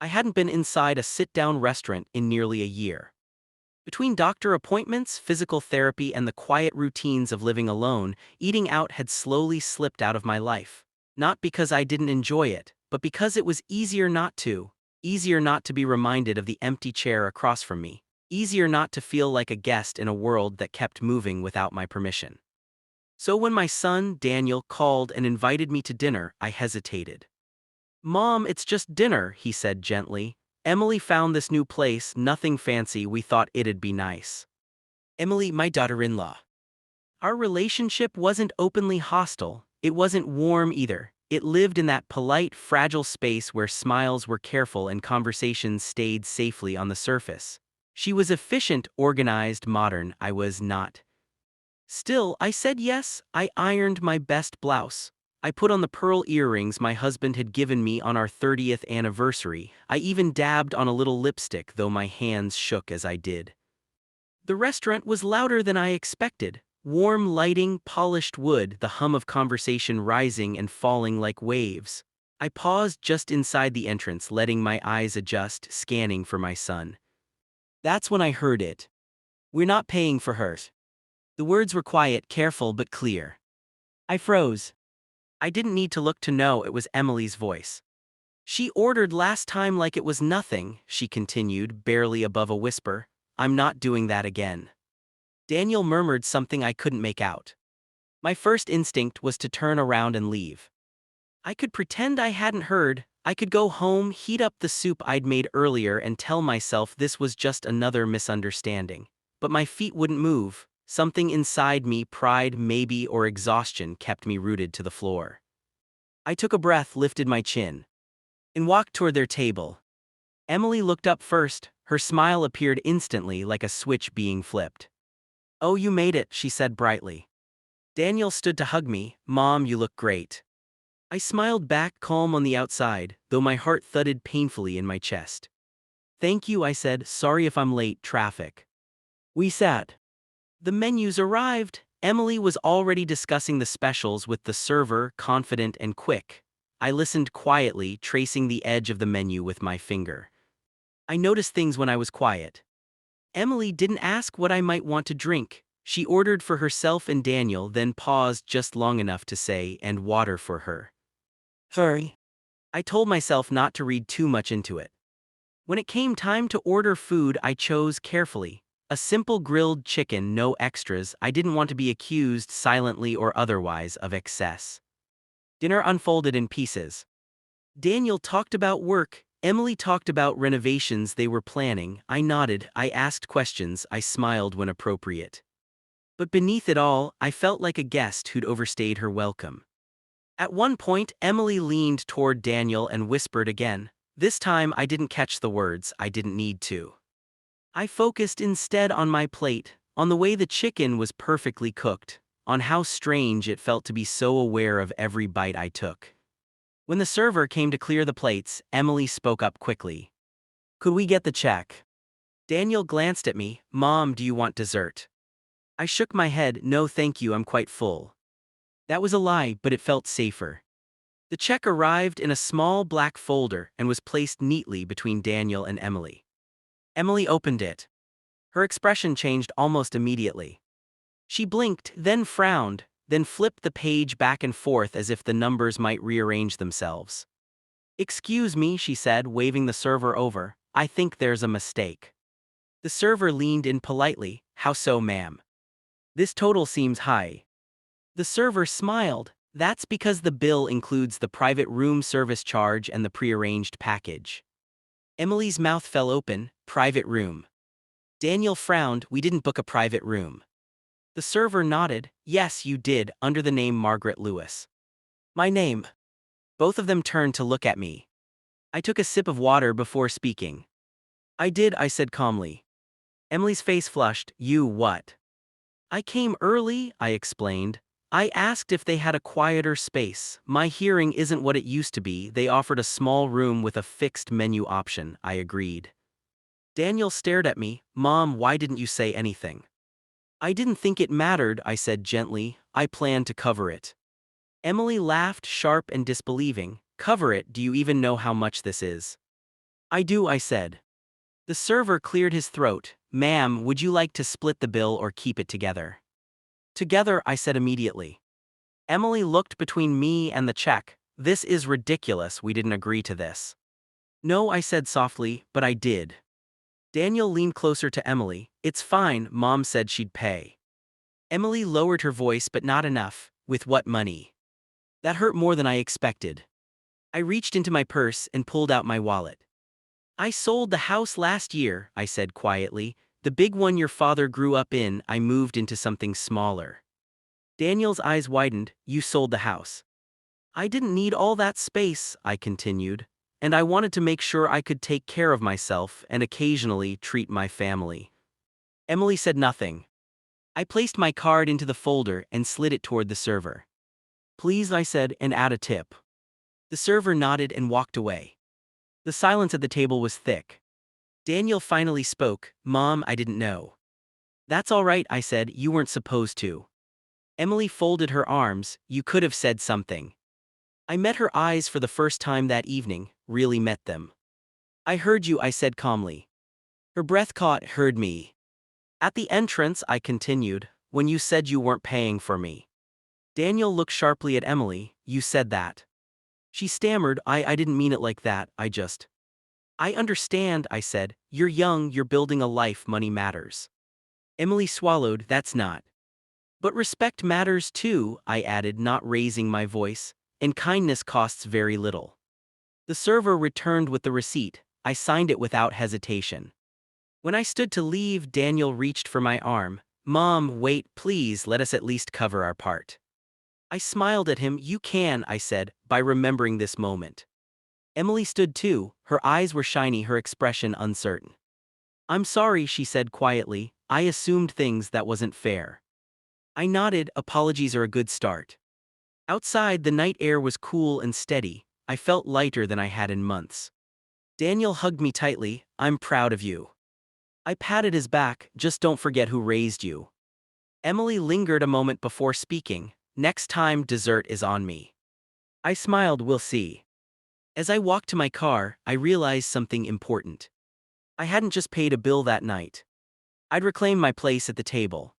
I hadn't been inside a sit-down restaurant in nearly a year. Between doctor appointments, physical therapy, and the quiet routines of living alone, eating out had slowly slipped out of my life. Not because I didn't enjoy it, but because it was easier not to. Easier not to be reminded of the empty chair across from me. Easier not to feel like a guest in a world that kept moving without my permission. So when my son, Daniel, called and invited me to dinner, I hesitated. "Mom, it's just dinner," he said gently. "Emily found this new place, nothing fancy, we thought it'd be nice." Emily, my daughter-in-law. Our relationship wasn't openly hostile, it wasn't warm either. It lived in that polite, fragile space where smiles were careful and conversations stayed safely on the surface. She was efficient, organized, modern. I was not. Still, I said yes. I ironed my best blouse. I put on the pearl earrings my husband had given me on our 30th anniversary. I even dabbed on a little lipstick, though my hands shook as I did. The restaurant was louder than I expected. Warm lighting, polished wood, the hum of conversation rising and falling like waves. I paused just inside the entrance, letting my eyes adjust, scanning for my son. That's when I heard it. "We're not paying for hers." The words were quiet, careful, but clear. I froze. I didn't need to look to know it was Emily's voice. "She ordered last time like it was nothing," she continued, barely above a whisper. "I'm not doing that again." Daniel murmured something I couldn't make out. My first instinct was to turn around and leave. I could pretend I hadn't heard. I could go home, heat up the soup I'd made earlier, and tell myself this was just another misunderstanding. But my feet wouldn't move. Something inside me, pride maybe or exhaustion, kept me rooted to the floor. I took a breath, lifted my chin, and walked toward their table. Emily looked up first. Her smile appeared instantly, like a switch being flipped. "Oh, you made it," she said brightly. Daniel stood to hug me. "Mom, you look great." I smiled back, calm on the outside, though my heart thudded painfully in my chest. "Thank you," I said. "Sorry if I'm late, traffic." We sat. The menus arrived. Emily was already discussing the specials with the server, confident and quick. I listened quietly, tracing the edge of the menu with my finger. I noticed things when I was quiet. Emily didn't ask what I might want to drink. She ordered for herself and Daniel, then paused just long enough to say, "And water for her." Sorry. I told myself not to read too much into it. When it came time to order food, I chose carefully. A simple grilled chicken, no extras. I didn't want to be accused, silently or otherwise, of excess. Dinner unfolded in pieces. Daniel talked about work. Emily talked about renovations they were planning. I nodded, I asked questions, I smiled when appropriate. But beneath it all, I felt like a guest who'd overstayed her welcome. At one point, Emily leaned toward Daniel and whispered again. This time I didn't catch the words, I didn't need to. I focused instead on my plate, on the way the chicken was perfectly cooked, on how strange it felt to be so aware of every bite I took. When the server came to clear the plates, Emily spoke up quickly. "Could we get the check?" Daniel glanced at me. "Mom, do you want dessert?" I shook my head. "No thank you, I'm quite full." That was a lie, but it felt safer. The check arrived in a small black folder and was placed neatly between Daniel and Emily. Emily opened it. Her expression changed almost immediately. She blinked, then frowned, then flipped the page back and forth as if the numbers might rearrange themselves. "Excuse me," she said, waving the server over. "I think there's a mistake." The server leaned in politely. "How so, ma'am?" "This total seems high." The server smiled. "That's because the bill includes the private room service charge and the prearranged package." Emily's mouth fell open. "Private room?" Daniel frowned. "We didn't book a private room." The server nodded. "Yes, you did, under the name Margaret Lewis." "My name?" Both of them turned to look at me. I took a sip of water before speaking. "I did," I said calmly. Emily's face flushed. "You what?" "I came early," I explained. "I asked if they had a quieter space. My hearing isn't what it used to be." They offered a small room with a fixed menu option. I agreed. Daniel stared at me. "Mom, why didn't you say anything?" "I didn't think it mattered," I said gently. "I planned to cover it." Emily laughed, sharp and disbelieving. "Cover it? Do you even know how much this is?" I do, I said. The server cleared his throat. Ma'am, would you like to split the bill or keep it together? Together, I said immediately. Emily looked between me and the check. This is ridiculous, we didn't agree to this. No, I said softly, but I did. Daniel leaned closer to Emily. It's fine, Mom said she'd pay. Emily lowered her voice, but not enough. With what money? That hurt more than I expected. I reached into my purse and pulled out my wallet. I sold the house last year, I said quietly. The big one your father grew up in, I moved into something smaller. Daniel's eyes widened. You sold the house. I didn't need all that space, I continued, and I wanted to make sure I could take care of myself and occasionally treat my family. Emily said nothing. I placed my card into the folder and slid it toward the server. Please, I said, and add a tip. The server nodded and walked away. The silence at the table was thick. Daniel finally spoke. Mom, I didn't know. That's all right, I said, you weren't supposed to. Emily folded her arms. You could have said something. I met her eyes for the first time that evening, really met them. I heard you, I said calmly. Her breath caught, heard me. At the entrance, I continued, when you said you weren't paying for me. Daniel looked sharply at Emily. You said that. She stammered, I didn't mean it like that, I understand, I said. You're young, you're building a life, money matters. Emily swallowed, that's not. But respect matters too, I added, not raising my voice, and kindness costs very little. The server returned with the receipt. I signed it without hesitation. When I stood to leave, Daniel reached for my arm. Mom, wait, please, let us at least cover our part. I smiled at him. You can, I said, by remembering this moment. Emily stood too, her eyes were shiny, her expression uncertain. I'm sorry, she said quietly, I assumed things that wasn't fair. I nodded, apologies are a good start. Outside, the night air was cool and steady. I felt lighter than I had in months. Daniel hugged me tightly. I'm proud of you. I patted his back. Just don't forget who raised you. Emily lingered a moment before speaking. Next time, dessert is on me. I smiled, we'll see. As I walked to my car, I realized something important. I hadn't just paid a bill that night. I'd reclaimed my place at the table.